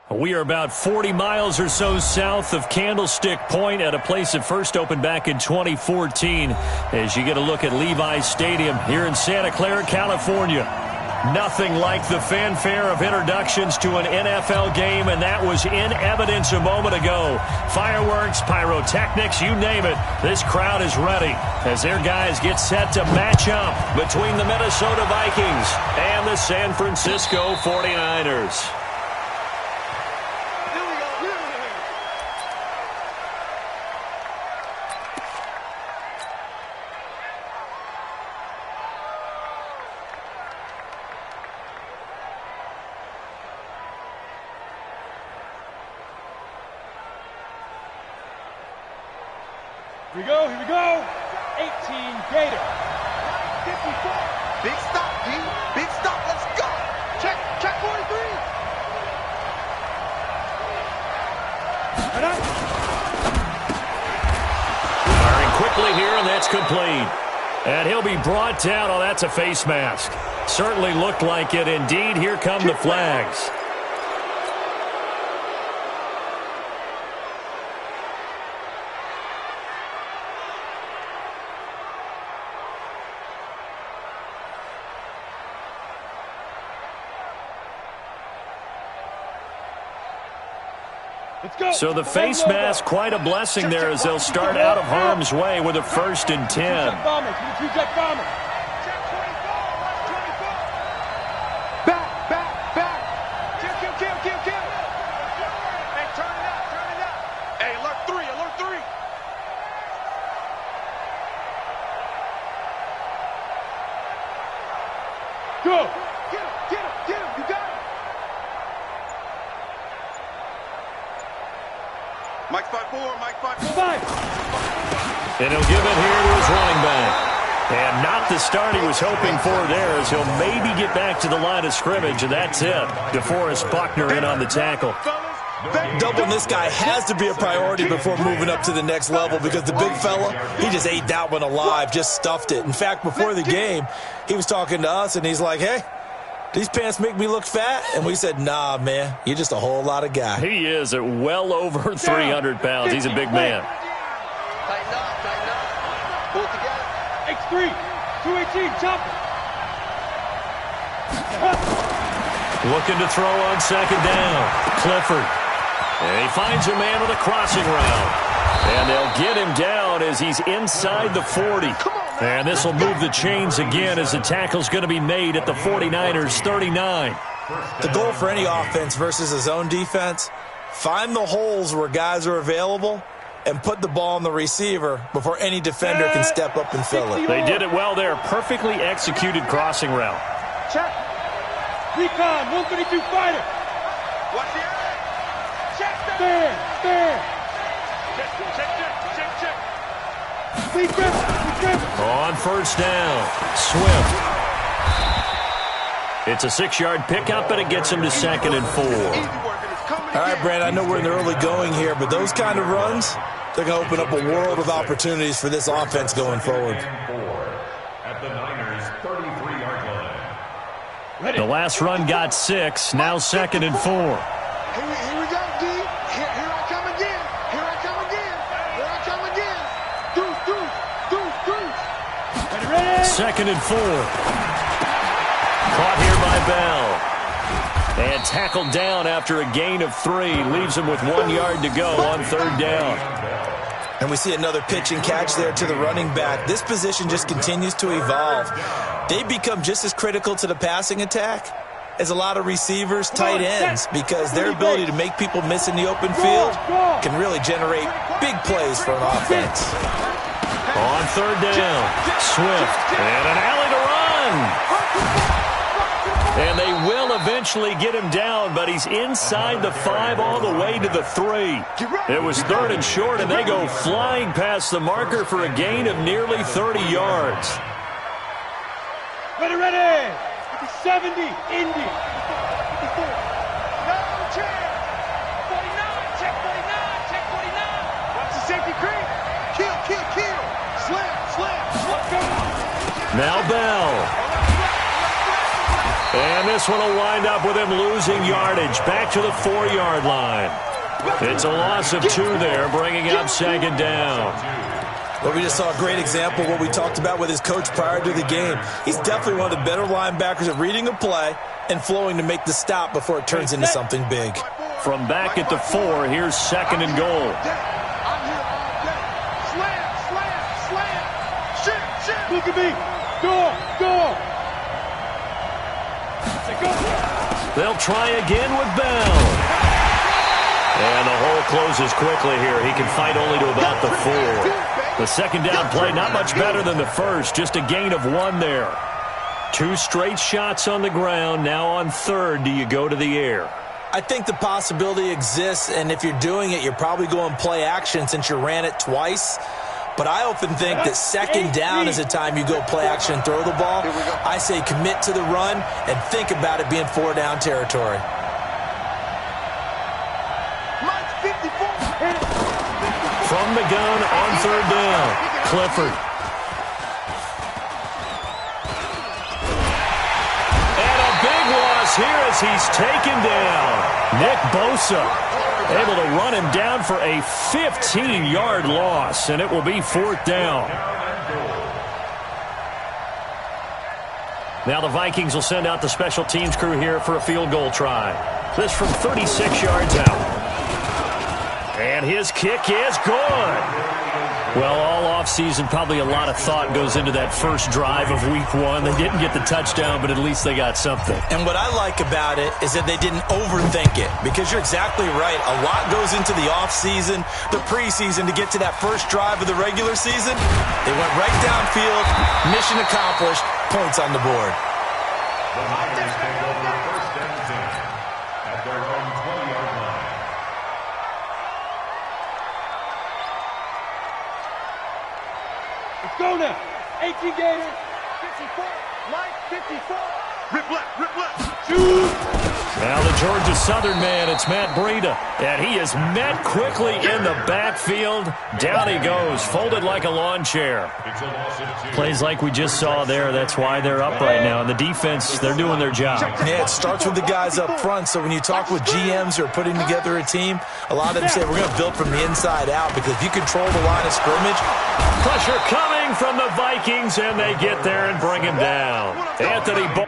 We are about 40 miles or so south of Candlestick Point at a place that first opened back in 2014 as you get a look at Levi's Stadium here in Santa Clara, California. Nothing like the fanfare of introductions to an NFL game, and that was in evidence a moment ago. Fireworks, pyrotechnics, you name it. This crowd is ready as their guys get set to match up between the Minnesota Vikings and the San Francisco 49ers. Here we go. 18 Gator. 54. Big stop, D. Big stop. Let's go. Check 43. Firing quickly here, and that's complete. And he'll be brought down. Oh, that's a face mask. Certainly looked like it. Indeed, here come the flags. So the face mask, quite a blessing there as they'll start out of harm's way with a 1st and 10. Back. Kill. Hey, turn it up. Hey, alert 3. Go. Get him. You got it. Mike 5-4. And he'll give it here to his running back. And not the start he was hoping for there as he'll maybe get back to the line of scrimmage, and that's it. DeForest Buckner in on the tackle. Doubling this guy has to be a priority before moving up to the next level because the big fella, he just ate that one alive, just stuffed it. In fact, before the game, he was talking to us, and he's like, hey, these pants make me look fat? And we said, nah, man, you're just a whole lot of guy. He is at well over 300 pounds. He's a big man. Tighten up. Pull it together. X3. 218. Chop it. Looking to throw on 2nd down. Clifford. And he finds a man with a crossing route. And they'll get him down as he's inside the 40. And this will move the chains again as the tackle's going to be made at the 49ers 39. The goal for any offense versus a zone defense, find the holes where guys are available and put the ball on the receiver before any defender can step up and fill it. They did it well there. Perfectly executed crossing route. Check. Recon. 132 fighter. Watch the eye. Check. Stand. Check. On 1st down, Swift. It's a 6-yard pickup, and it gets him to 2nd and 4. All right, Brand, I know we're in the early going here, but those kind of runs, they're going to open up a world of opportunities for this offense going forward. At the Niners' 33-yard line. The last run got 6, now 2nd and 4. Here we go, D. Here I come again. Deuce. Ready? 2nd and 4. Caught here by Bell. And tackled down after a gain of 3. Leaves him with 1 yard to go on 3rd down. And we see another pitch and catch there to the running back. This position just continues to evolve. They become just as critical to the passing attack as a lot of receivers, tight ends, because their ability to make people miss in the open field can really generate big plays for an offense. On 3rd down, Swift. And an alley to run. And they will eventually get him down, but he's inside the 5 all the way to the 3. It was 3rd and short, and they go flying past the marker for a gain of nearly 30 yards. Ready. 70, Indy. No chance. 49. Check 49. Watch the safety creep. Kill. Slam. Now Bell. And this one will wind up with him losing yardage back to the 4-yard line. It's a loss of 2 there, bringing up second down. Well, we just saw a great example of what we talked about with his coach prior to the game. He's definitely one of the better linebackers at reading a play and flowing to make the stop before it turns into something big. From back at the 4, here's second and goal. I'm here all day. Slam. Look at me. Go. They'll try again with Bell. And the hole closes quickly here. He can fight only to about the 4. The second down play, not much better than the first. Just a gain of 1 there. 2 straight shots on the ground. Now on third, do you go to the air? I think the possibility exists, and if you're doing it, you're probably going play action since you ran it twice. But I often think that second down is a time you go play action and throw the ball. I say commit to the run and think about it being 4-down territory. From the gun on third down, Clifford. And a big loss here as he's taken down. Nick Bosa able to run him down for a 15-yard loss, and it will be 4th down. Now the Vikings will send out the special teams crew here for a field goal try. This from 36 yards out. And his kick is good. Well, all offseason, probably a lot of thought goes into that first drive of week 1. They didn't get the touchdown, but at least they got something. And what I like about it is that they didn't overthink it, because you're exactly right. A lot goes into the offseason, the preseason to get to that first drive of the regular season. They went right downfield, mission accomplished, points on the board. The Niners take over first and 10 at their own 20-yard line. Let's go now. 18 Gators. 54. Mike, 54. Rip left. Shoot. Now the Georgia Southern man, it's Matt Breida. And he is met quickly in the backfield. Down he goes, folded like a lawn chair. It's a loss of 2. Plays like we just saw there. That's why they're up right now. And the defense, they're doing their job. Yeah, it starts with the guys up front. So when you talk with GMs who are putting together a team, a lot of them say we're going to build from the inside out, because if you control the line of scrimmage. Pressure coming from the Vikings, and they get there and bring him down. Anthony Bo.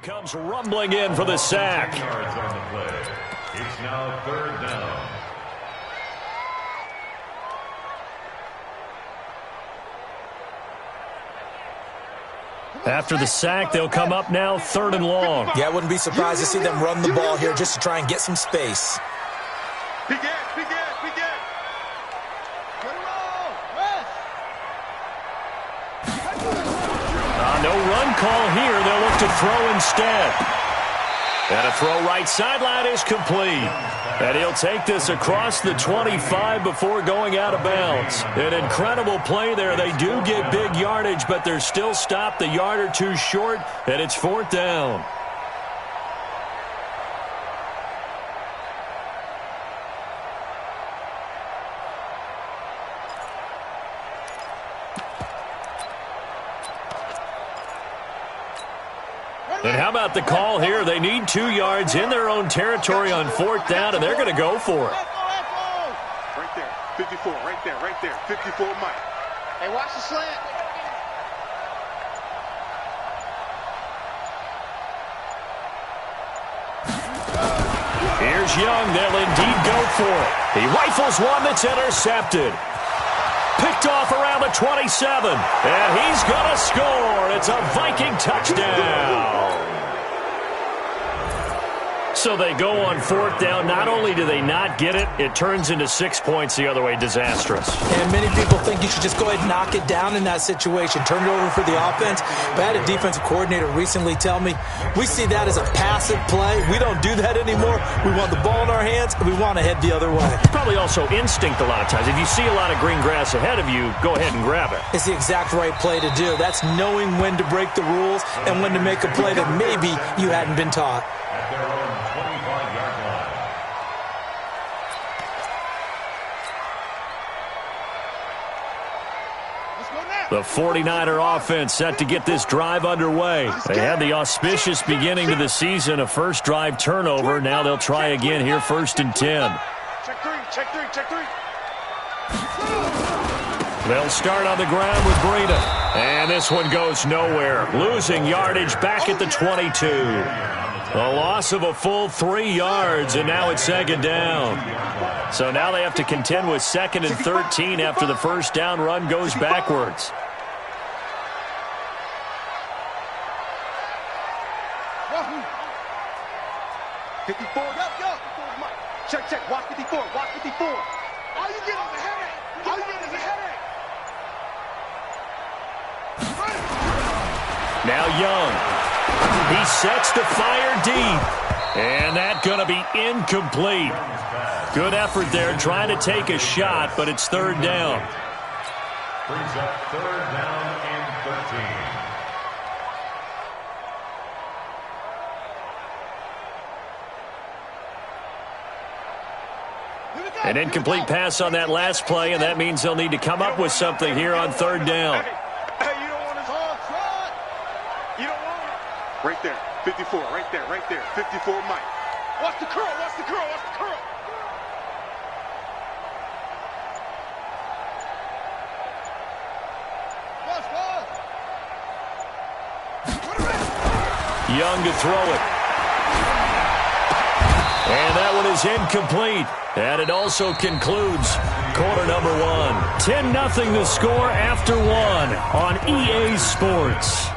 Comes rumbling in for the sack. Yards on the play. It's now 3rd down. After the sack, they'll come up now 3rd and long. Yeah, I wouldn't be surprised to see them run the ball here just to try and get some space. Big Ed. No run call here. They'll look to throw instead. And a throw right sideline is complete. And he'll take this across the 25 before going out of bounds. An incredible play there. They do get big yardage, but they're still stopped a yard or two short, and it's 4th down. And how about the call here? They need 2 yards in their own territory on 4th down, and they're going to go for it. Right there. 54. Right there. 54 Mike. Hey, watch the slant. Here's Young. They'll indeed go for it. He rifles one that's intercepted. Picked off around the 27. And he's going to score. It's a Viking touchdown. So they go on fourth down. Not only do they not get it, it turns into 6 points the other way. Disastrous. And many people think you should just go ahead and knock it down in that situation. Turn it over for the offense. But I had a defensive coordinator recently tell me, we see that as a passive play. We don't do that anymore. We want the ball in our hands, and we want to head the other way. It's probably also instinct a lot of times. If you see a lot of green grass ahead of you, go ahead and grab it. It's the exact right play to do. That's knowing when to break the rules and when to make a play that maybe you hadn't been taught. At their own 25-yard line. The 49er offense set to get this drive underway. They had the auspicious beginning to the season, a first drive turnover. Now they'll try again here, 1st and 10. Check three. They'll start on the ground with Breida. And this one goes nowhere. Losing yardage back at the 22. A loss of a full 3 yards, and now it's 2nd down. So now they have to contend with 2nd and 13 after the first down run goes backwards. Check. Watch 54. All you get is a headache. Now Young. He sets to fire deep. And that's going to be incomplete. Good effort there trying to take a shot, but it's 3rd down. Brings up 3rd down and 13. An incomplete pass on that last play, and that means they'll need to come up with something here on 3rd down. Hey, you don't want his hard shot. You don't want it. Right there. 54. Right there. 54 Mike. Watch the curl. Young to throw it. And that one is incomplete. And it also concludes quarter number 1. 10-0 the score after 1 on EA Sports.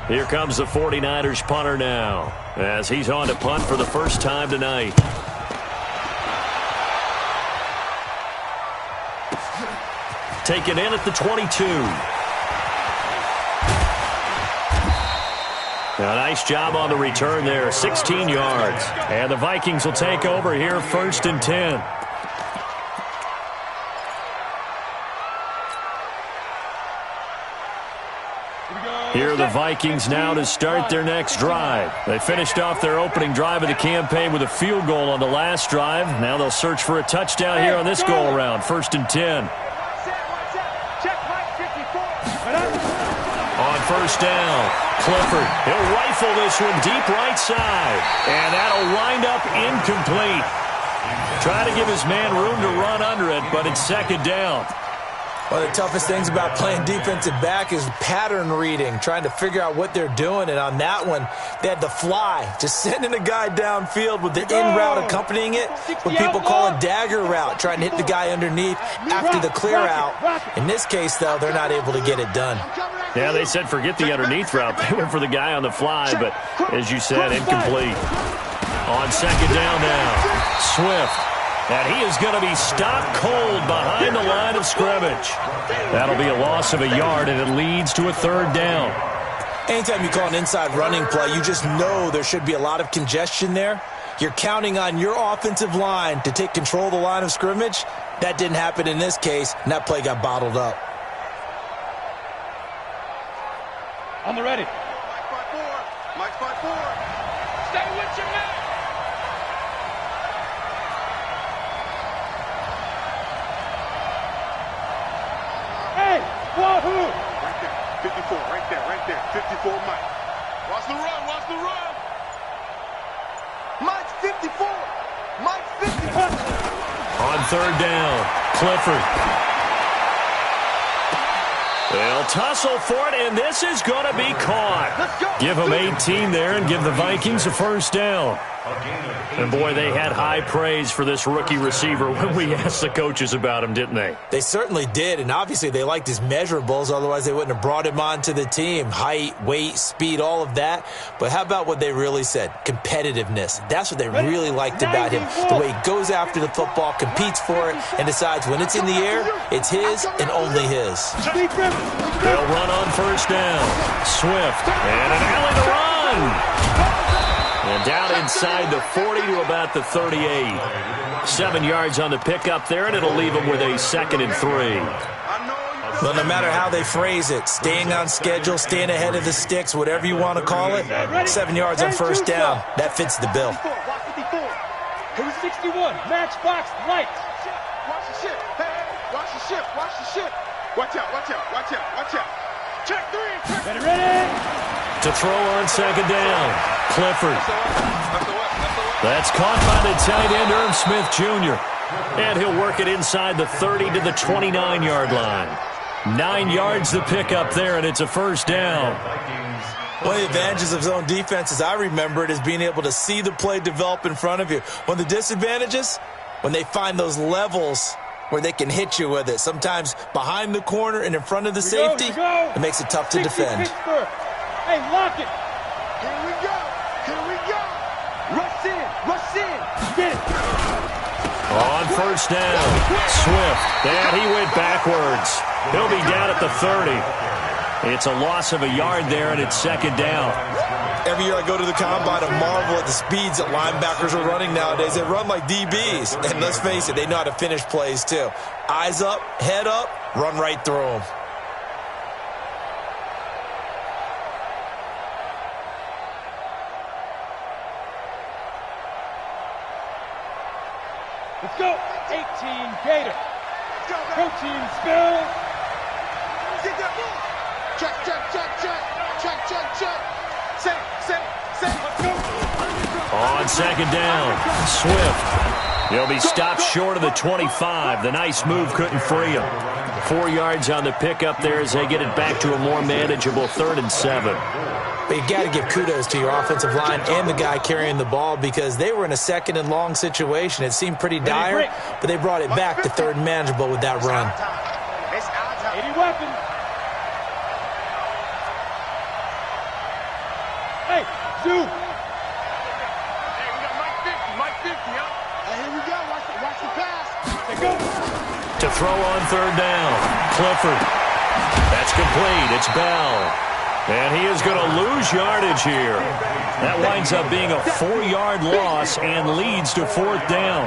Here comes the 49ers punter now, as he's on to punt for the first time tonight. Taken in at the 22. A nice job on the return there, 16 yards. And the Vikings will take over here, 1st and 10. Here are the Vikings now to start their next drive. They finished off their opening drive of the campaign with a field goal on the last drive. Now they'll search for a touchdown here on this go-around, 1st and 10. On 1st down, Clifford. He'll rifle this one deep right side. And that'll wind up incomplete. Try to give his man room to run under it, but it's 2nd down. One of the toughest things about playing defensive back is pattern reading, trying to figure out what they're doing. And on that one, they had the fly, just sending a guy downfield with the in route accompanying it, what people call a dagger route, trying to hit the guy underneath after the clear out. In this case, though, they're not able to get it done. Yeah, they said forget the underneath route. They went for the guy on the fly, but as you said, incomplete. On 2nd down now, Swift. And he is going to be stopped cold behind the line of scrimmage. That'll be a loss of a yard, and it leads to a 3rd down. Anytime you call an inside running play, you just know there should be a lot of congestion there. You're counting on your offensive line to take control of the line of scrimmage. That didn't happen in this case, and that play got bottled up. I'm ready. Mike 5-4. Stay with your man. Hey, wahoo! Right there. 54. Right there. 54 Mike. Watch the run. Mike's 54. Mike's 54. On 3rd down, Clifford. They'll tussle for it, and this is going to be caught. Give them 18 there and give the Vikings a 1st down. And, boy, they had high praise for this rookie receiver when we asked the coaches about him, didn't they? They certainly did, and obviously they liked his measurables. Otherwise, they wouldn't have brought him onto the team. Height, weight, speed, all of that. But how about what they really said? Competitiveness. That's what they really liked about him. The way he goes after the football, competes for it, and decides when it's in the air, it's his and only his. They'll run on first down. Swift, and an alley to run. And down inside the 40 to about the 38. 7 yards on the pickup there, and it'll leave them with a 2nd and 3. Well, no matter how they phrase it, staying on schedule, staying ahead of the sticks, whatever you want to call it, 7 yards on first down, that fits the bill. Who's 61? Matchbox light. Watch the ship. Hey, watch the ship. Watch the ship. Watch out, watch out, watch out, watch out. Check 3. Ready. To throw on 2nd down. Clifford. That's caught by the tight end, Irv Smith Jr. And he'll work it inside the 30 to the 29-yard line. 9 yards the pickup there, and it's a first down. One of the advantages of zone defense, as I remember it, is being able to see the play develop in front of you. One of the disadvantages, when they find those levels where they can hit you with it. Sometimes behind the corner and in front of the safety, it makes it tough to defend. Hey, lock it. Here we go. Here we go. Rush in. Rush in. Get it. On first down, Swift. And he went backwards. He'll be down at the 30. It's a loss of a yard there, and it's 2nd down. Every year I go to the combine and marvel at the speeds that linebackers are running nowadays. They run like DBs. And let's face it, they know how to finish plays too. Eyes up, head up, run right through them. Let's go. 18 Gator. Protein spill. Get that ball. Check, check, check, check. Check, check, check. Say. Let's go. On 2nd down, Swift. He'll be stopped short of the 25. The nice move couldn't free him. 4 yards on the pickup there as they get it back to a more manageable 3rd and 7. But you got to give kudos to your offensive line and the guy carrying the ball because they were in a 2nd and long situation. It seemed pretty dire, but they brought it back to 3rd and manageable with that run. 80 weapons. Hey, Zoo. Hey, we got Mike 50, huh? Hey, here we go. Watch the pass. They go. To throw on 3rd down, Clifford. That's complete. It's Bell. And he is going to lose yardage here. That winds up being a 4-yard loss and leads to 4th down.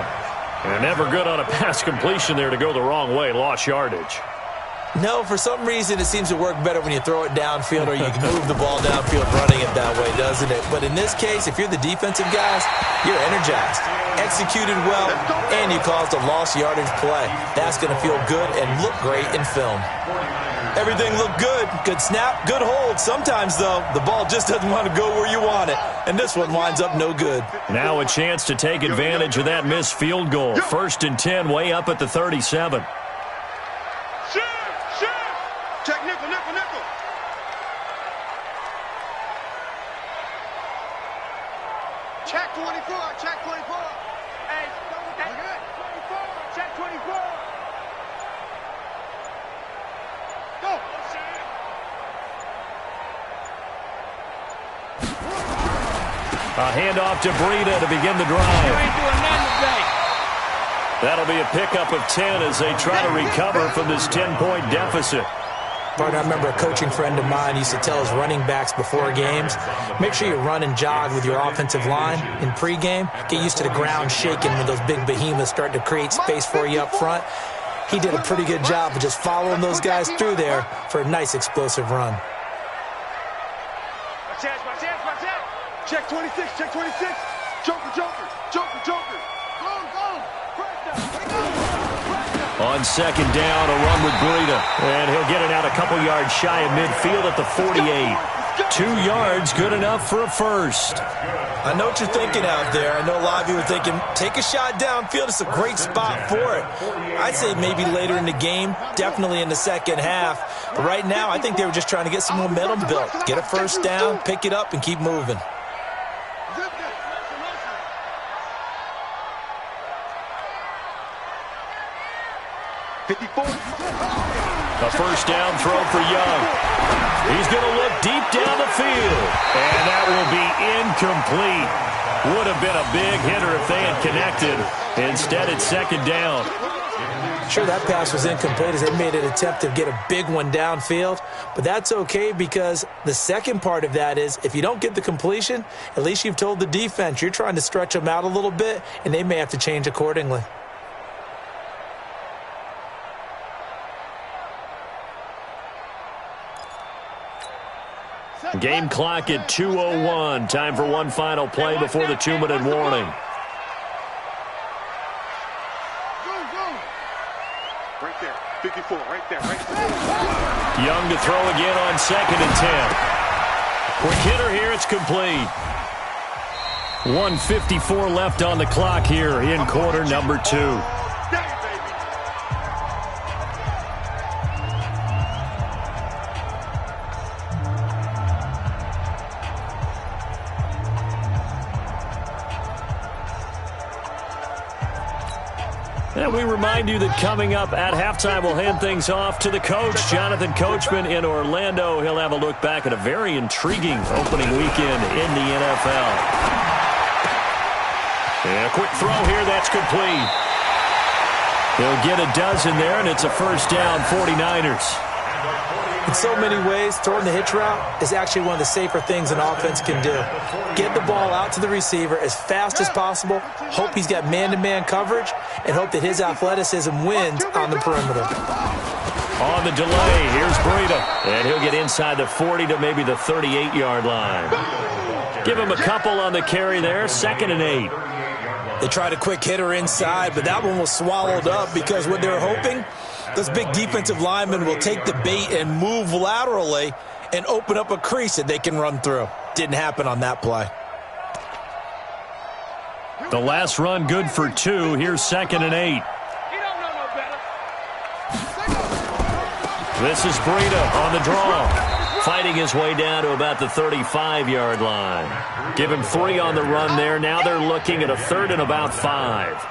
And never good on a pass completion there to go the wrong way. Lost yardage. No, for some reason it seems to work better when you throw it downfield or you can move the ball downfield running it that way, doesn't it? But in this case, if you're the defensive guys, you're energized, executed well, and you caused a lost yardage play. That's going to feel good and look great in film. Everything looked good. Good snap, good hold. Sometimes, though, the ball just doesn't want to go where you want it. And this one winds up no good. Now a chance to take advantage of that missed field goal. 1st and 10, way up at the 37. Shift. Check nickel. Check 24. Hey, look at 24. Check 24. Go. A handoff to Breida to begin the drive. That'll be a pickup of 10 as they try to recover from this 10-point deficit. Partner, I remember a coaching friend of mine used to tell his running backs before games, make sure you run and jog with your offensive line in pregame. Get used to the ground shaking when those big behemoths start to create space for you up front. He did a pretty good job of just following those guys through there for a nice explosive run. Watch out. Check 26. Joker. Go. On 2nd down, a run with Breida. And he'll get it out a couple yards shy of midfield at the 48. 2 yards, good enough for a first. I know what you're thinking out there. I know a lot of you are thinking, take a shot downfield. It's a great spot for it. I'd say maybe later in the game, definitely in the second half. But right now, I think they were just trying to get some momentum built. Get a first down, pick it up, and keep moving. 54. A first down throw for Young. He's going to look deep down the field. And that will be incomplete. Would have been a big hitter if they had connected. Instead, it's second down. Sure, that pass was incomplete as they made an attempt to get a big one downfield. But that's okay because the second part of that is if you don't get the completion, at least you've told the defense you're trying to stretch them out a little bit, and they may have to change accordingly. Game clock at 2:01. Time for one final play before the 2-minute warning. Right there. 54. Right there. Right there. Young to throw again on 2nd and 10. Quick hitter here. It's complete. 1:54 left on the clock here in quarter number 2. And we remind you that coming up at halftime, we'll hand things off to the coach, Jonathan Coachman in Orlando. He'll have a look back at a very intriguing opening weekend in the NFL. And a quick throw here, that's complete. He'll get a dozen there, and it's a first down, 49ers. In so many ways, throwing the hitch route is actually one of the safer things an offense can do. Get the ball out to the receiver as fast as possible, hope he's got man-to-man coverage, and hope that his athleticism wins on the perimeter. On the delay, here's Breida, and he'll get inside the 40 to maybe the 38-yard line. Give him a couple on the carry there, 2nd and 8. They tried a quick hitter inside, but that one was swallowed up because what they're hoping, those big defensive linemen will take the bait and move laterally and open up a crease that they can run through. Didn't happen on that play. The last run good for 2. Here's 2nd and 8. This is Breida on the draw. Fighting his way down to about the 35-yard line. Give him 3 on the run there. Now they're looking at a 3rd and about 5.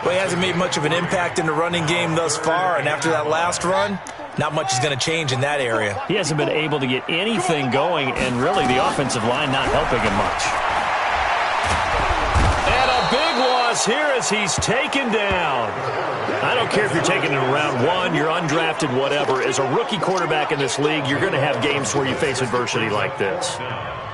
Well, he hasn't made much of an impact in the running game thus far, and after that last run, not much is going to change in that area. He hasn't been able to get anything going, and really the offensive line not helping him much. And a big loss here as he's taken down. I don't care if you're taking it in round 1, you're undrafted, whatever. As a rookie quarterback in this league, you're going to have games where you face adversity like this.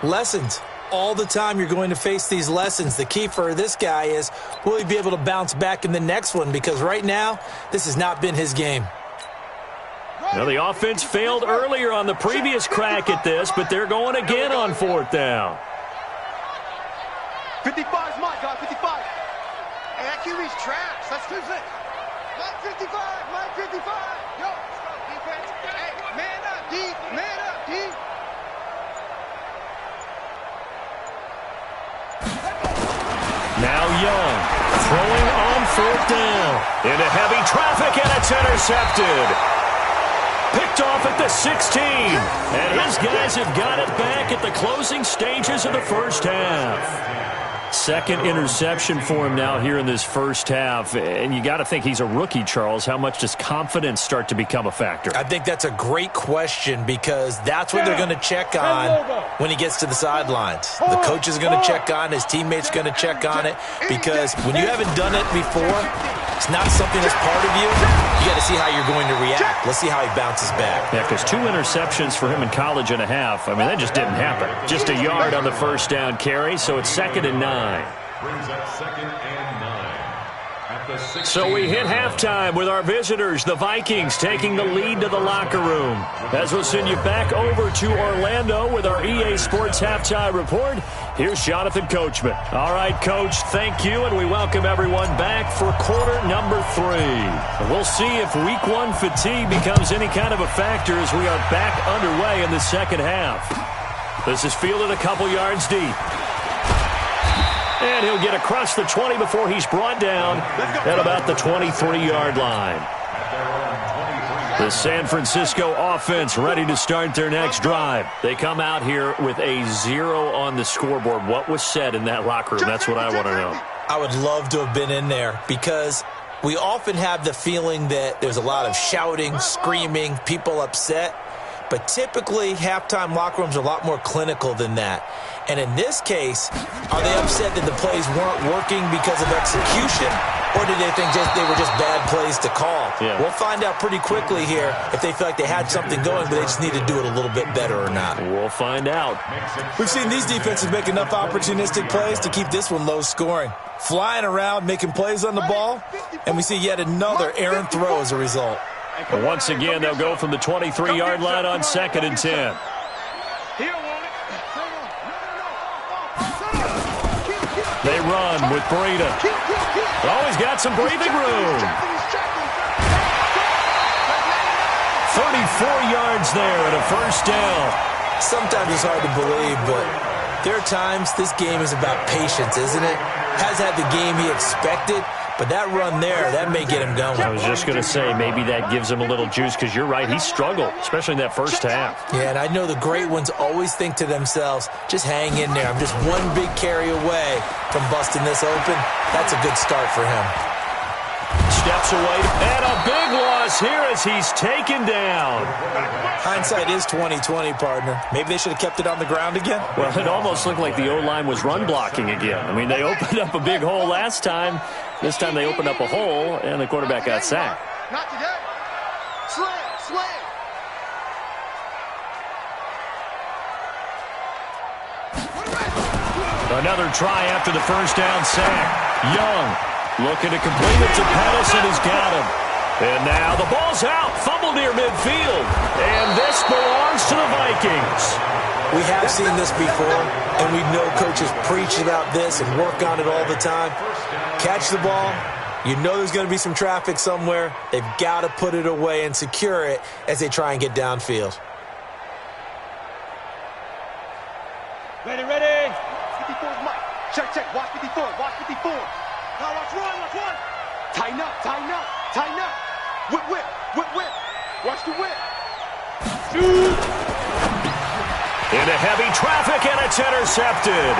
Lessons. All the time you're going to face these lessons. The key for this guy is, will he be able to bounce back in the next one? Because right now, this has not been his game. Now, the offense failed earlier on the previous crack at this, but they're going again on 4th down. 55 is my guy, 55. Hey, that QB's trash. That's 2-6. My 55, my 55. Yo, let's go, defense. Hey, man up, D. Man up, D. Now Young, throwing on 4th down. Into heavy traffic, and it's intercepted. Picked off at the 16. And his guys have got it back at the closing stages of the first half. Second interception for him now here in this first half. And you got to think he's a rookie, Charles. How much does confidence start to become a factor? I think that's a great question because that's what they're going to check on when he gets to the sidelines. The coach is going to check on it. His teammates are going to check on it because when you haven't done it before, it's not something that's part of you. You got to see how you're going to react. Let's see how he bounces back. Yeah, because 2 interceptions for him in college and a half. I mean, that just didn't happen. Just a yard on the first down carry, so it's 2nd and 9. Brings up 2nd and 9. At the 16. So we hit halftime with our visitors, the Vikings, taking the lead to the locker room. As we'll send you back over to Orlando with our EA Sports Halftime Report, here's Jonathan Coachman. All right, Coach, thank you, and we welcome everyone back for quarter number 3. We'll see if week 1 fatigue becomes any kind of a factor as we are back underway in the second half. This is fielded a couple yards deep. And he'll get across the 20 before he's brought down at about the 23-yard line. The San Francisco offense ready to start their next drive. They come out here with a 0 on the scoreboard. What was said in that locker room? That's what I want to know. I would love to have been in there because We often have the feeling that there's a lot of shouting, screaming, people upset. But typically, halftime locker rooms are a lot more clinical than that. And in this case, are they upset that the plays weren't working because of execution? Or did they think they were just bad plays to call? Yeah. We'll find out pretty quickly here if they feel like they had something going, but they just need to do it a little bit better or not. We'll find out. We've seen these defenses make enough opportunistic plays to keep this one low scoring. Flying around, making plays on the ball, and we see yet another errant throw as a result. And once again, they'll go from the 23-yard line on 2nd and 10. They run with Breida. Always got some breathing room. 34 yards there and a first down. Sometimes it's hard to believe, but there are times this game is about patience, isn't it? Hasn't had the game he expected, but that run there, that may get him going. I was just going to say, maybe that gives him a little juice, because you're right, he struggled, especially in that first half. Yeah, and I know the great ones always think to themselves, just hang in there. I'm just one big carry away from busting this open. That's a good start for him. Steps away, and a big loss here as he's taken down. Hindsight is 20/20, partner. Maybe they should have kept it on the ground again. Well, it almost looked like the O-line was run blocking again. I mean, they opened up a big hole last time. This time they opened up a hole, and the quarterback got sacked. Not today. Slam. Another try after the first down sack. Young looking to complete it to Pettis, and he's got him. And now the ball's out. Fumble near midfield. And this belongs to the Vikings. We have seen this before, and we know coaches preach about this and work on it all the time. Catch the ball. You know there's going to be some traffic somewhere. They've got to put it away and secure it as they try and get downfield. Ready. 54's Mike. Check. Watch 54. Now watch run. Tighten up. Whip. Watch the whip. Shoot. Into heavy traffic, and it's intercepted.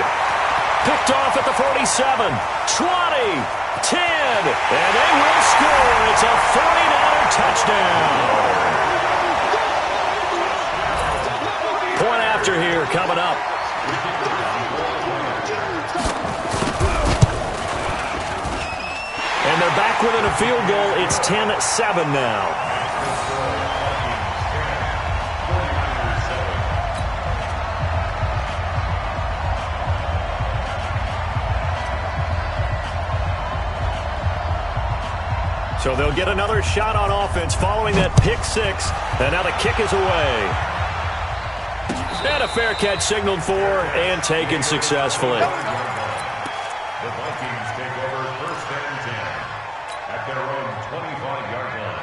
Picked off at the 47, 20, 10, and they will score. It's a 49er touchdown. Point after here coming up. And they're back within a field goal. It's 10-7 now. So they'll get another shot on offense following that pick six. And now the kick is away. And a fair catch signaled for and taken successfully. The Vikings take over 1st and 10 at their own 25-yard line.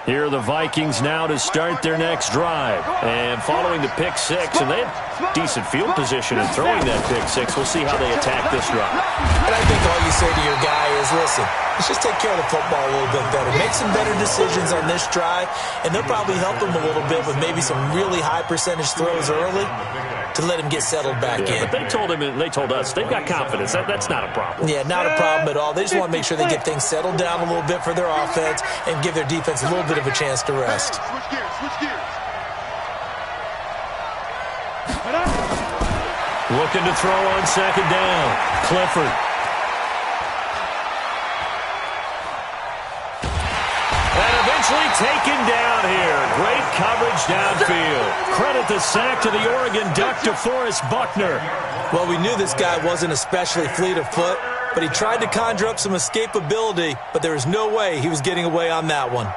Here are the Vikings now to start their next drive. And following the pick six, and they have decent field position in throwing that pick six. We'll see how they attack this drive. And I think all you say to your guy is, listen, let's just take care of the football a little bit better. Make some better decisions on this drive, and they'll probably help him a little bit with maybe some really high percentage throws early to let him get settled back in. But they told him, and they told us, they've got confidence. That's not a problem. Yeah, not a problem at all. They just want to make sure they get things settled down a little bit for their offense and give their defense a little bit of a chance to rest. Switch gears. Looking to throw on 2nd down. Clifford. And eventually taken down here. Great coverage downfield. Credit the sack to the Oregon Duck, DeForest Buckner. Well, we knew this guy wasn't especially fleet of foot, but he tried to conjure up some escapability, but there was no way he was getting away on that one.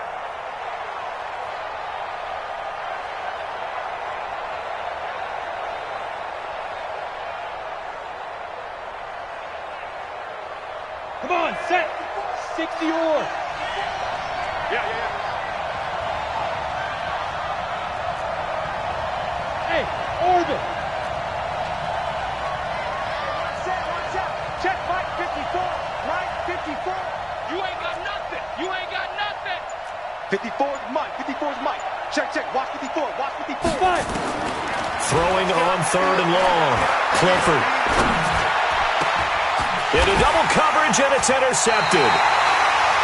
Come on, set. 60 or. Yeah. Hey, orbit. Watch out. Check Mike 54. You ain't got nothing. 54's Mike. Check. Watch 54. Five. Throwing on 3rd and long. Clifford. Into double coverage, and it's intercepted.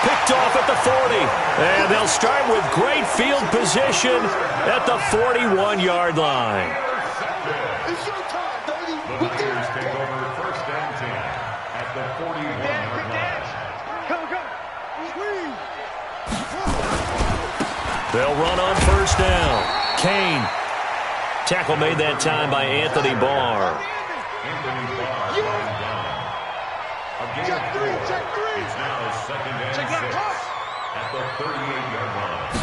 Picked off at the 40. And they'll start with great field position at the 41-yard line. It's your time, baby. The Buccaneers take over first and 10 at the 41-yard line. Go. Squeeze. They'll run on first down. Kane. Tackle made that time by Anthony Barr. Anthony Barr going down. A gain of 4. It's now second and 6 at the 38-yard line.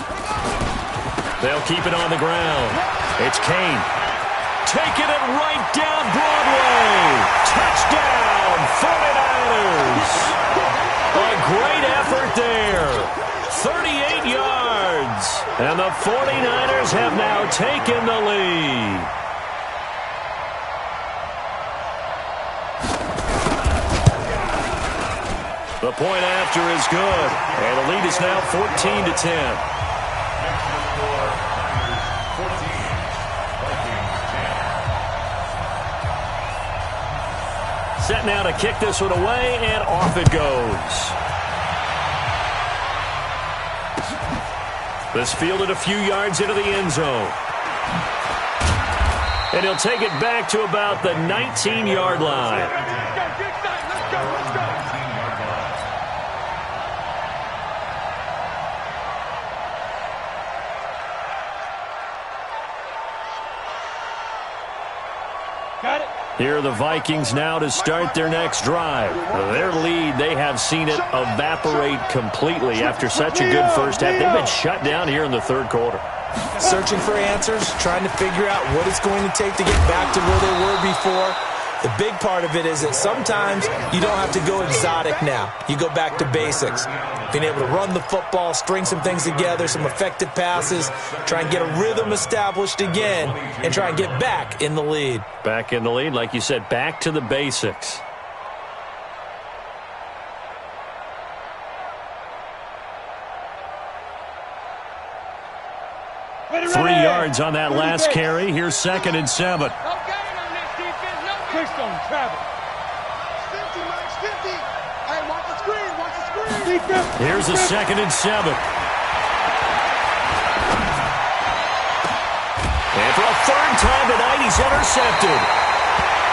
They'll keep it on the ground. It's Kane. Taking it right down Broadway. Touchdown, 49ers. A great effort there. 38 yards. And the 49ers have now taken the lead. The point after is good. And the lead is now 14-10. Set now to kick this one away, and off it goes. This fielded a few yards into the end zone. And he'll take it back to about the 19-yard line. Got it. Here are the Vikings now to start their next drive. Their lead, they have seen it evaporate completely after such a good first half. They've been shut down here in the third quarter. Searching for answers, trying to figure out what it's going to take to get back to where they were before. The big part of it is that sometimes you don't have to go exotic now. You go back to basics. Being able to run the football, string some things together, some effective passes, try and get a rhythm established again, and try and get back in the lead. Back in the lead, like you said, back to the basics. Ready. 3 yards on that last carry. Here's 2nd and 7. No gain on this defense. No twist on travel. 50, Mike, 50. Hey, watch the screen. Watch the screen. Defense. Here's a 2nd and 7. And for a third time tonight, he's intercepted.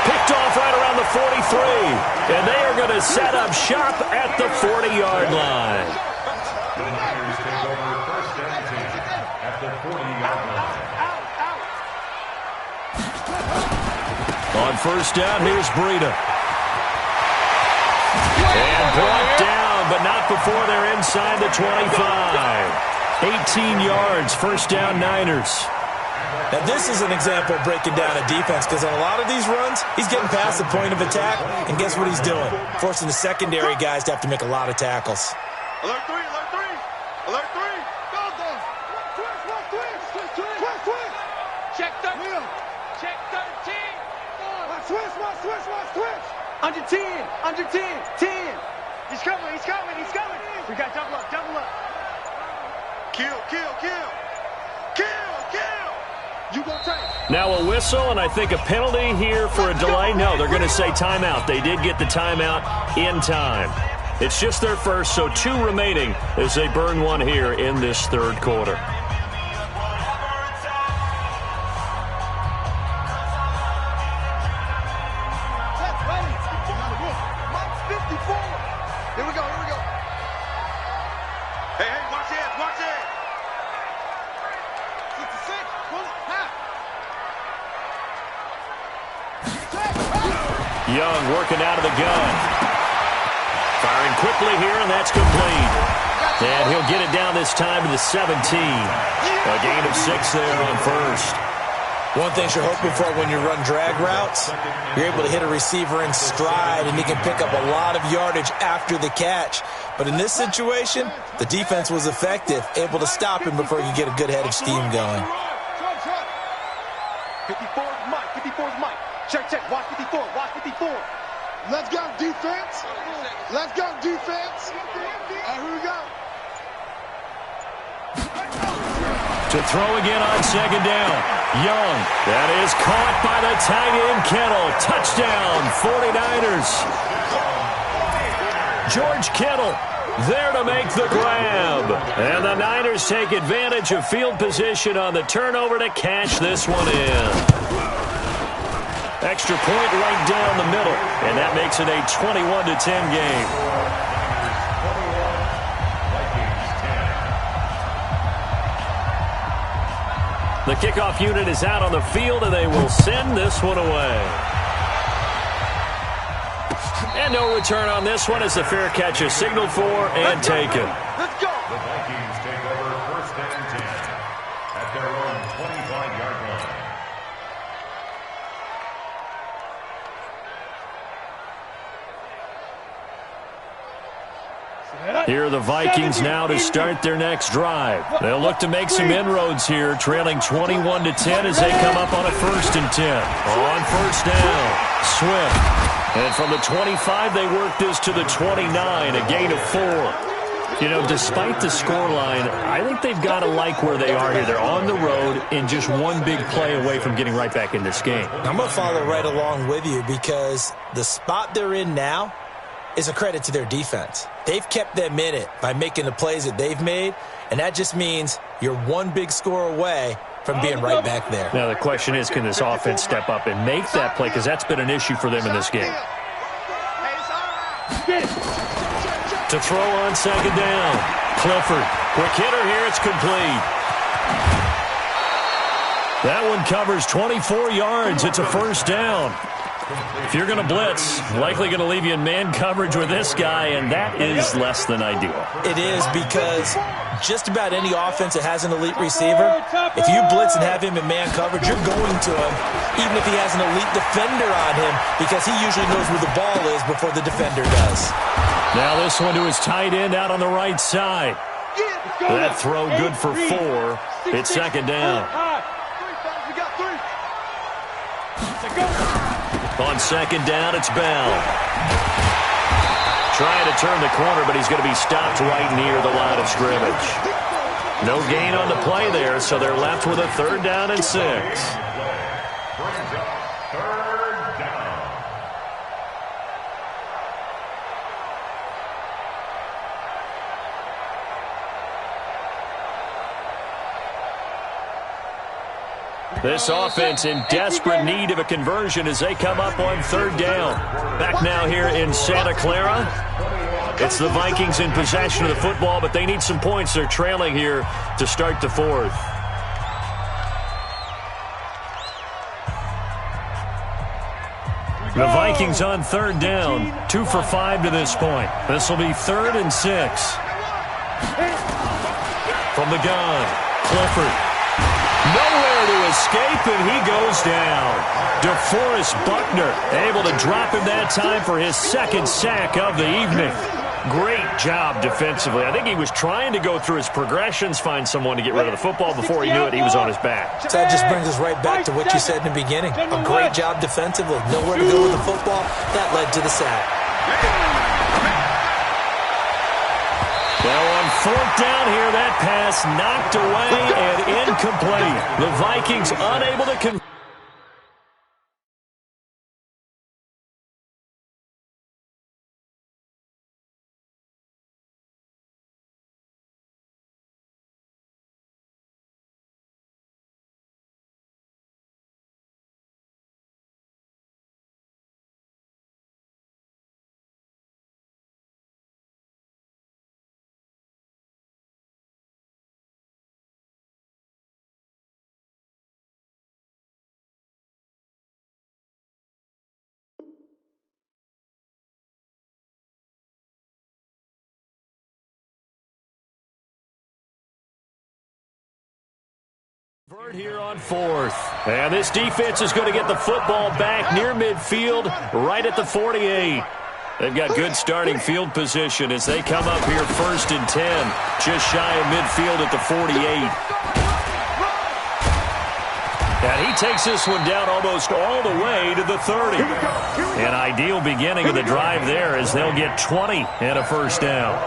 Picked off right around the 43. And they are going to set up shop at the 40-yard line. The Niners take over first and 10 at the 40-yard line. On first down, here's Breida. And brought down, but not before they're inside the 25. 18 yards, first down Niners. Now, this is an example of breaking down a defense because on a lot of these runs, he's getting past the point of attack, and guess what he's doing? Forcing the secondary guys to have to make a lot of tackles. Alert 3, alert 3. Alert 3. Go, go. Twist. Check 13. Check 13. Switch. Under 10. 10. He's coming. We got double up. Kill. You gonna take. Now a whistle, and I think a penalty here for a delay. No, they're going to say timeout. They did get the timeout in time. It's just their first, so 2 remaining as they burn one here in this third quarter. Here we go. Hey, watch it. 66, pull it, half. Young working out of the gun. Firing quickly here, and that's complete. And he'll get it down this time to the 17. A gain of 6 there on first. One thing you're hoping for when you run drag routes, you're able to hit a receiver in stride, and he can pick up a lot of yardage after the catch. But in this situation, the defense was effective, able to stop him before he could get a good head of steam going. 54's Mike. Check. Watch 54. Let's go, defense. All right, here we go. To throw again on second down. Young. That is caught by the tight end, Kittle. Touchdown, 49ers. George Kittle there to make the grab. And the Niners take advantage of field position on the turnover to cash this one in. Extra point right down the middle, and that makes it a 21-10 game. The kickoff unit is out on the field, and they will send this one away. And no return on this one as the fair catch is signaled for and taken. Let's go. The Vikings take over 1st and 10 at their own 25-yard line. Here are the Vikings now to start their next drive. They'll look to make some inroads here, trailing 21-10 as they come up on a 1st and 10. On 1st down, Swift. And from the 25, they work this to the 29, a gain of 4. You know, despite the scoreline, I think they've got to like where they are here. They're on the road and just one big play away from getting right back in this game. I'm going to follow right along with you because the spot they're in now is a credit to their defense. They've kept them in it by making the plays that they've made, and that just means you're one big score away from being right back there. Now the question is, can this offense step up and make that play? Because that's been an issue for them in this game. To throw on 2nd down. Clifford. Quick hitter here. It's complete. That one covers 24 yards. It's a 1st down. If you're going to blitz, likely going to leave you in man coverage with this guy, and that is less than ideal. It is because just about any offense that has an elite receiver, if you blitz and have him in man coverage, you're going to him, even if he has an elite defender on him, because he usually knows where the ball is before the defender does. Now this one to his tight end out on the right side. That throw good for 4. It's 2nd down. On 2nd down, it's Bell. Trying to turn the corner, but he's going to be stopped right near the line of scrimmage. No gain on the play there, so they're left with a 3rd down and 6. Brings up 3rd down. This offense in desperate need of a conversion as they come up on 3rd down. Back now here in Santa Clara. It's the Vikings in possession of the football, but they need some points. They're trailing here to start the 4th. The Vikings on 3rd down. 2 for 5 to this point. This will be 3rd and 6. From the gun, Clifford. Nowhere to escape, and he goes down. DeForest Buckner able to drop him that time for his 2nd sack of the evening. Great job defensively. I think he was trying to go through his progressions, find someone to get rid of the football. Before he knew it, he was on his back. So that just brings us right back to what you said in the beginning. A great job defensively. Nowhere to go with the football. That led to the sack. Well, on 4th down here, that pass knocked away and incomplete. The Vikings unable to convert. Here on 4th. And this defense is going to get the football back near midfield, right at the 48. They've got good starting field position as they come up here 1st and 10, just shy of midfield at the 48. And he takes this one down almost all the way to the 30. An ideal beginning of the drive there as they'll get 20 and a 1st down.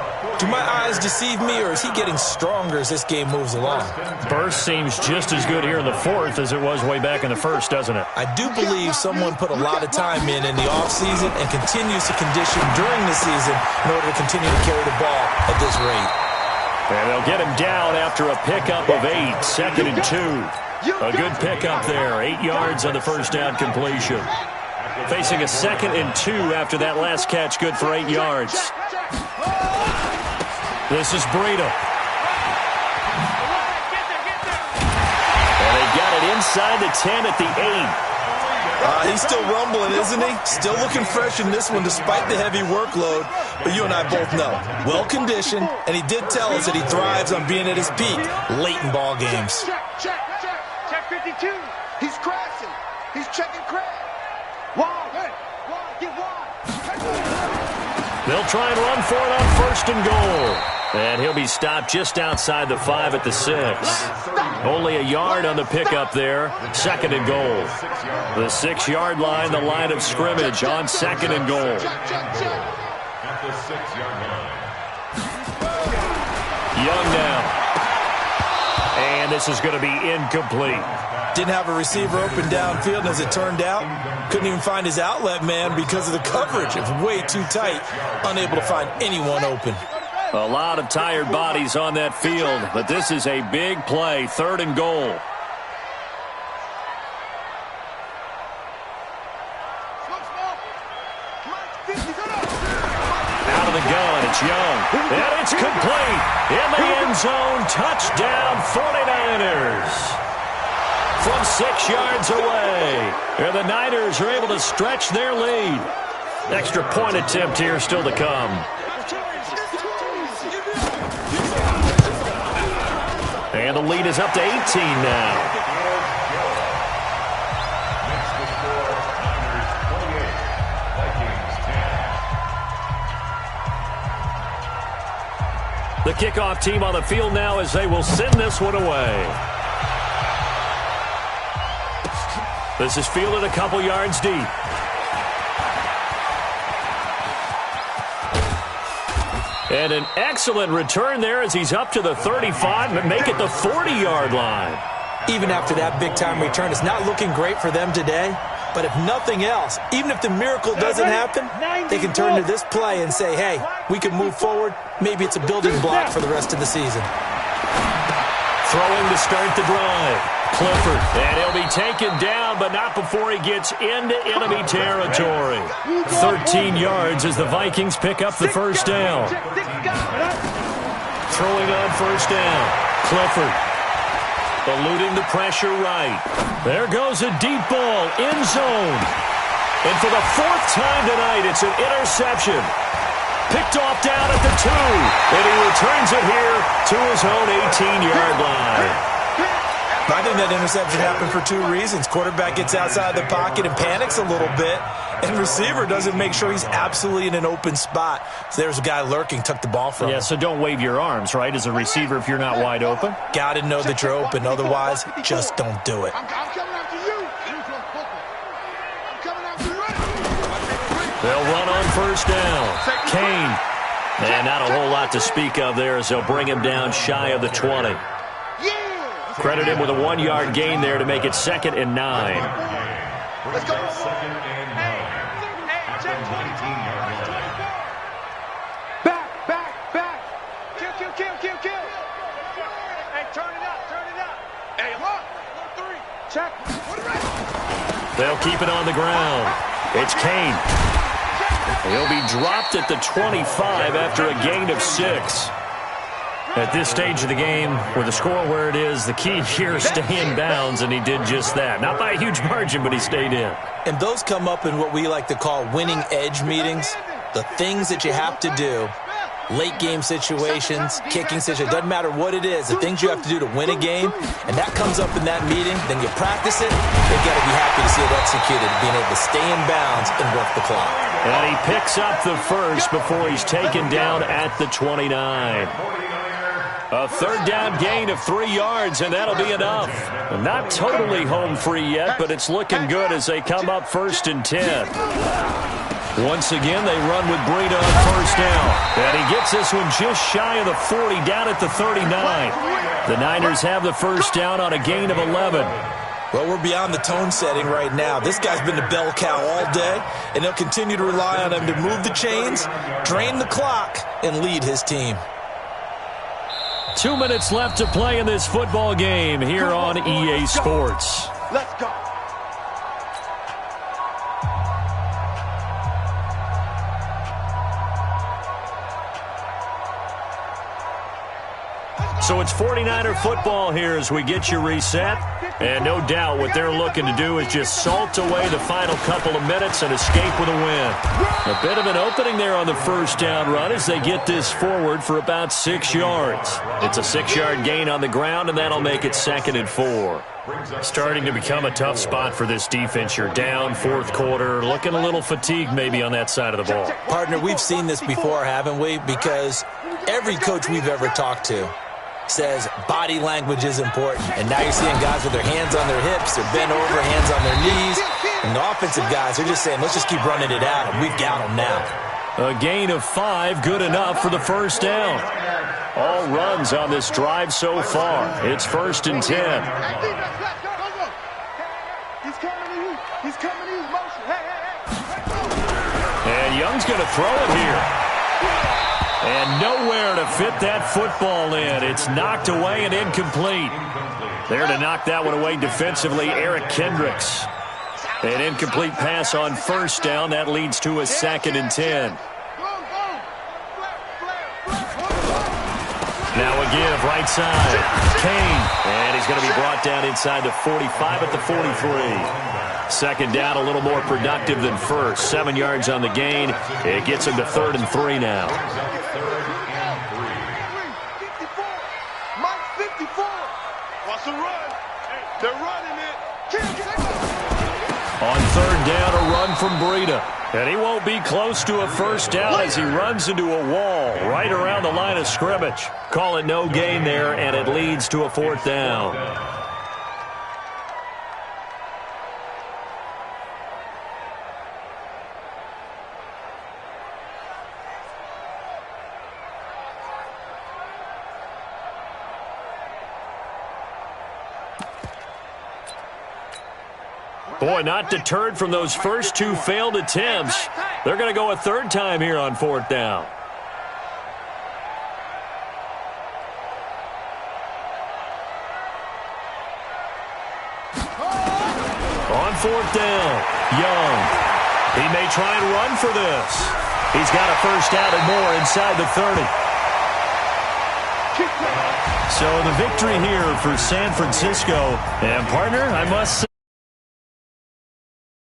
Do my eyes deceive me, or is he getting stronger as this game moves along? Burst seems just as good here in the fourth as it was way back in the first, doesn't it? I do believe someone put a lot of time in the offseason and continues to condition during the season in order to continue to carry the ball at this rate. And they'll get him down after a pickup of 8, 2nd and 2. A good pickup there, 8 yards on the first down completion. Facing a 2nd and 2 after that last catch, good for 8 yards. This is Breida. And they got it inside the 10 at the 8. He's still rumbling, isn't he? Still looking fresh in this one despite the heavy workload. But you and I both know, well-conditioned, and he did tell us that he thrives on being at his peak late in ball games. Check 52. He's crashing. He's checking crash. Wide. Get wide. They'll try and run for it on 1st and goal. And he'll be stopped just outside the 5 at the 6. Only a yard on the pickup there. 2nd and goal. The 6-yard line, the line of scrimmage on 2nd and goal. At the 6-yard line. Young now. And this is going to be incomplete. Didn't have a receiver open downfield, and as it turned out, couldn't even find his outlet man because of the coverage. It was way too tight, unable to find anyone open. A lot of tired bodies on that field, but this is a big play, 3rd and goal. Out of the gun, it's Young, and it's complete. In the end zone, touchdown 49ers. From 6 yards away, and the Niners are able to stretch their lead. Extra point attempt here still to come. And the lead is up to 18 now. Next to score, Niners 28, Vikings 10. The kickoff team on the field now as they will send this one away. This is fielded a couple yards deep. And an excellent return there as he's up to the 35 and make it the 40-yard line. Even after that big-time return, it's not looking great for them today. But if nothing else, even if the miracle doesn't happen, they can turn to this play and say, hey, we can move forward. Maybe it's a building block for the rest of the season. Throwing to start the drive. Clifford, and he'll be taken down, but not before he gets into enemy territory. 13 yards as the Vikings pick up the first down. Throwing on first down. Clifford, eluding the pressure right. There goes a deep ball, end zone. And for the 4th time tonight, it's an interception. Picked off down at the 2, and he returns it here to his own 18-yard line. I think that interception happened for 2 reasons. Quarterback gets outside the pocket and panics a little bit, and receiver doesn't make sure he's absolutely in an open spot. So there's a guy lurking, took the ball from him. Yeah, so don't wave your arms, right, as a receiver if you're not wide open. Got to know that you're open. Otherwise, just don't do it. I'm coming after you. I'm coming after you. They'll run on first down. Kane. And not a whole lot to speak of there as they'll bring him down shy of the 20. Credit him with a 1-yard gain there to make it 2nd and 9. Let's go. 2nd and 9. At the 19-yard line. Back. Kill. Hey, turn it up. Hey, look. 3. Check. They'll keep it on the ground. It's Kane. He'll be dropped at the 25 after a gain of 6. At this stage of the game, with the score where it is, the key here is stay in bounds, and he did just that. Not by a huge margin, but he stayed in. And those come up in what we like to call winning edge meetings. The things that you have to do, late game situations, kicking situations, doesn't matter what it is, the things you have to do to win a game, and that comes up in that meeting, then you practice it, they've got to be happy to see it executed, being able to stay in bounds and work the clock. And he picks up the first before he's taken down at the 29. A 3rd down gain of 3 yards, and that'll be enough. Not totally home free yet, but it's looking good as they come up 1st and 10. Once again, they run with Breida on first down. And he gets this one just shy of the 40, down at the 39. The Niners have the first down on a gain of 11. Well, we're beyond the tone setting right now. This guy's been the bell cow all day, and they'll continue to rely on him to move the chains, drain the clock, and lead his team. 2 minutes left to play in this football game here on EA Sports. Let's go. So it's 49er football here as we get you reset. And no doubt what they're looking to do is just salt away the final couple of minutes and escape with a win. A bit of an opening there on the first down run as they get this forward for about 6 yards. It's a 6-yard gain on the ground, and that'll make it 2nd and 4. Starting to become a tough spot for this defense. You're down fourth quarter, looking a little fatigued maybe on that side of the ball. Partner, we've seen this before, haven't we? Because every coach we've ever talked to says body language is important. And now you're seeing guys with their hands on their hips, they're bent over, hands on their knees. And the offensive guys are just saying, let's just keep running it out, and we've got them now. A gain of 5, good enough for the first down. All runs on this drive so far. It's 1st and 10. He's coming to you. He's coming to you. Motion. And Young's going to throw it here. And nowhere to fit that football in. It's knocked away and incomplete. There to knock that one away defensively, Eric Kendricks. An incomplete pass on first down. That leads to a 2nd and 10. Now a give, right side. Kane. And he's going to be brought down inside the 45 at the 43. 2nd down, a little more productive than first. 7 yards on the gain. It gets him to 3rd and 3 now. Mike 54. Wants to run. They're running it. On 3rd down, a run from Breida. And he won't be close to a first down as he runs into a wall right around the line of scrimmage. Call it no gain there, and it leads to a 4th down. Boy, not deterred from those first 2 failed attempts. They're going to go a 3rd time here on 4th down. On 4th down, Young. He may try and run for this. He's got a first down and more inside the 30. So the victory here for San Francisco. And partner, I must say,